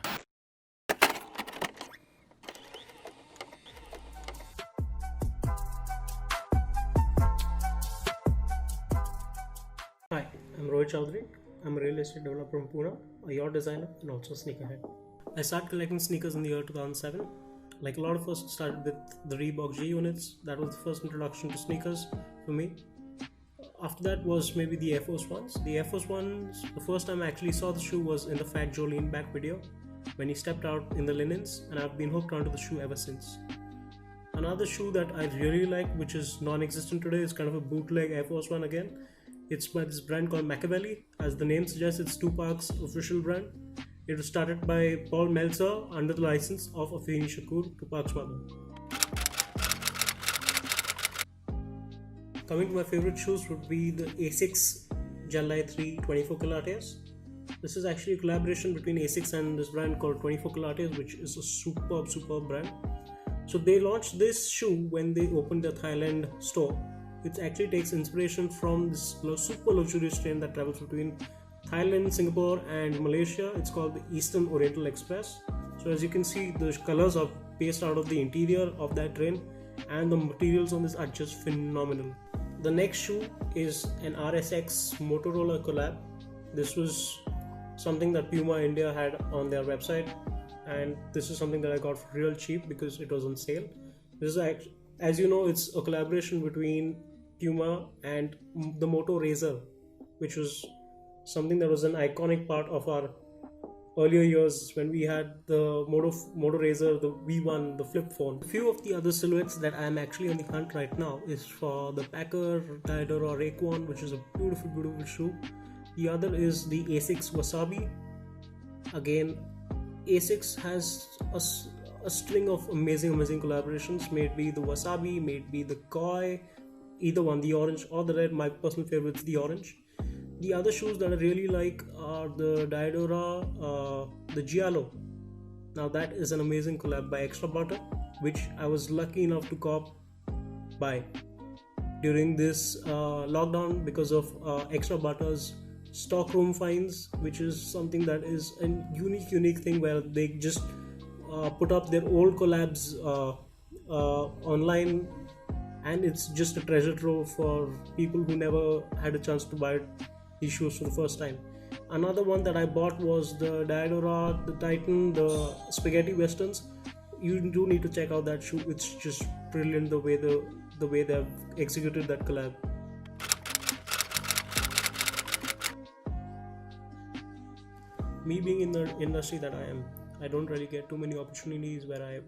Hi, I'm Rohit Chaudhary. I'm a real estate developer from Pune, a yacht designer, and also a sneakerhead. I started collecting sneakers in the year 2007. Like a lot of us, started with the Reebok G units. That was the first introduction to sneakers for me. After that was maybe the Air Force Ones. The Air Force Ones, the first time I actually saw the shoe was in the Fat Joe Lean Back video when he stepped out in the linens, and I've been hooked onto the shoe ever since. Another shoe that I really like, which is non-existent today, is kind of a bootleg Air Force One again. It's by this brand called Machiavelli. As the name suggests, it's Tupac's official brand. It was started by Paul Meltzer under the license of Afeni Shakur, Tupac's mother. Coming to my favorite shoes would be the Asics Gel 3 24 Kilates. This is actually a collaboration between Asics and this brand called 24 Kilates, which is a superb brand. So they launched this shoe when they opened their Thailand store. It actually takes inspiration from this super luxurious train that travels between Thailand, Singapore and Malaysia. It's called the Eastern Oriental Express. So as you can see, the colors are based out of the interior of that train, and the materials on this are just phenomenal. The next shoe is an RSX Motorola collab. This was something that Puma India had on their website, and this is something that I got for real cheap because it was on sale. This is actually, as you know, it's a collaboration between Puma and the Moto Razr, which was something that was an iconic part of our earlier years when we had the Moto Razr, the V1, the flip phone. A few of the other silhouettes that I am actually on the hunt right now is for the Packer Diadora Rayquan, which is a beautiful shoe. The other is the Asics Wasabi. Again, Asics has a string of amazing collaborations. May it be the Wasabi, may it be the Koi, either one, the orange or the red. My personal favorite is the orange. The other shoes that I really like are the Diadora, the Giallo. Now that is an amazing collab by Extra Butter, which I was lucky enough to cop by during this lockdown because of Extra Butter's stockroom finds, which is something that is a unique thing where they just put up their old collabs online, and it's just a treasure trove for people who never had a chance to buy these shoes for the first time. Another one that I bought was the Diadora, the Titan, the Spaghetti Westerns. You do need to check out that shoe. It's just brilliant the way they've executed that collab. Me being in the industry that I am, I don't really get too many opportunities where I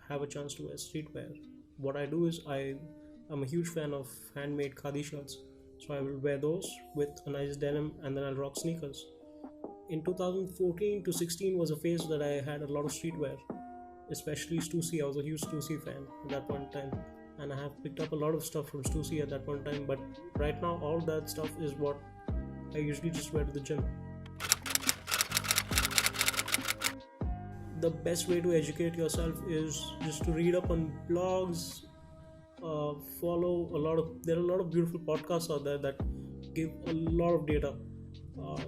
have a chance to wear streetwear. What I do is I'm a huge fan of handmade khadi shirts, so I will wear those with a nice denim, and then I'll rock sneakers. In 2014 to 16 was a phase that I had a lot of streetwear, especially Stussy. I was a huge Stussy fan at that point in time, and I have picked up a lot of stuff from Stussy at that point in time, but right now all that stuff is what I usually just wear to the gym. The best way to educate yourself is just to read up on blogs, follow there are a lot of beautiful podcasts out there that give a lot of data.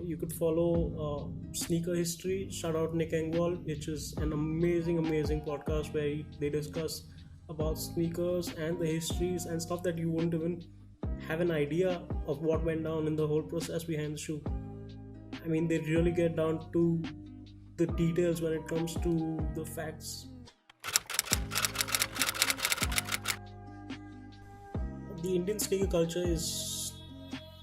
You could follow Sneaker History, shout out Nick Engwall, which is an amazing podcast where they discuss about sneakers and the histories and stuff that you wouldn't even have an idea of what went down in the whole process behind the shoe. I mean, they really get down to the details when it comes to the facts. The Indian sneaker culture is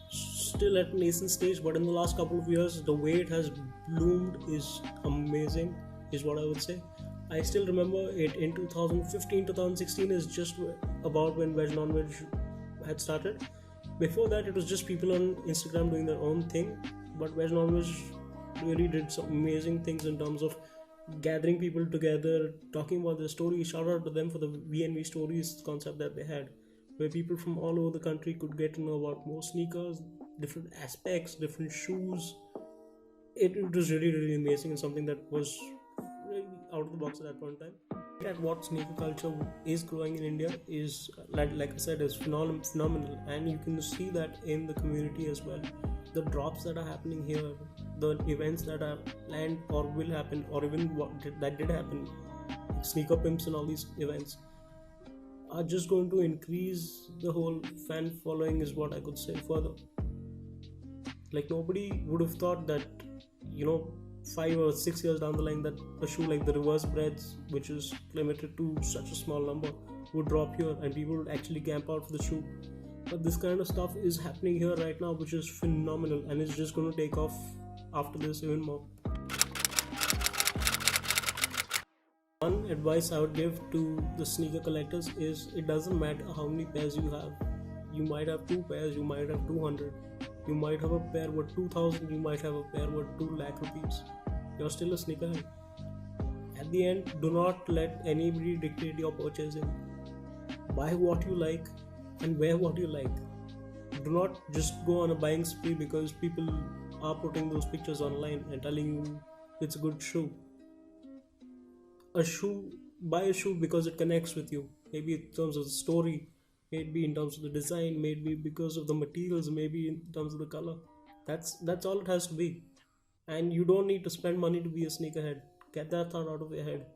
still at nascent stage, but in the last couple of years, the way it has bloomed is amazing, is what I would say. I still remember it in 2015-2016 is just about when Veg Non-Veg had started. Before that, it was just people on Instagram doing their own thing, but Veg Non-Veg really did some amazing things in terms of gathering people together, talking about their stories. Shout out to them for the VNV stories concept that they had, where people from all over the country could get to know about more sneakers, different aspects, different shoes. It was really amazing, and something that was really out of the box at that point in time. At what sneaker culture is growing in India is, like I said, is phenomenal, and you can see that in the community as well. The drops that are happening here, the events that are planned or will happen, or even that did happen, like sneaker pimps and all these events, are just going to increase the whole fan following, is what I could say further. Like nobody would have thought that, you know, 5 or 6 years down the line, that a shoe like the reverse breads, which is limited to such a small number, would drop here and people would actually camp out for the shoe. But this kind of stuff is happening here right now, which is phenomenal, and it's just going to take off after this even more. One advice I would give to the sneaker collectors is, it doesn't matter how many pairs you have. You might have 2 pairs, you might have 200, you might have a pair worth 2000, you might have a pair worth 2 lakh rupees. You're still a sneakerhead. At the end, do not let anybody dictate your purchasing. Buy what you like and wear what you like. Do not just go on a buying spree because people are putting those pictures online and telling you it's a good shoe. Buy a shoe because it connects with you. Maybe in terms of the story, maybe in terms of the design, maybe because of the materials, maybe in terms of the color. That's all it has to be. And you don't need to spend money to be a sneakerhead. Get that thought out of your head.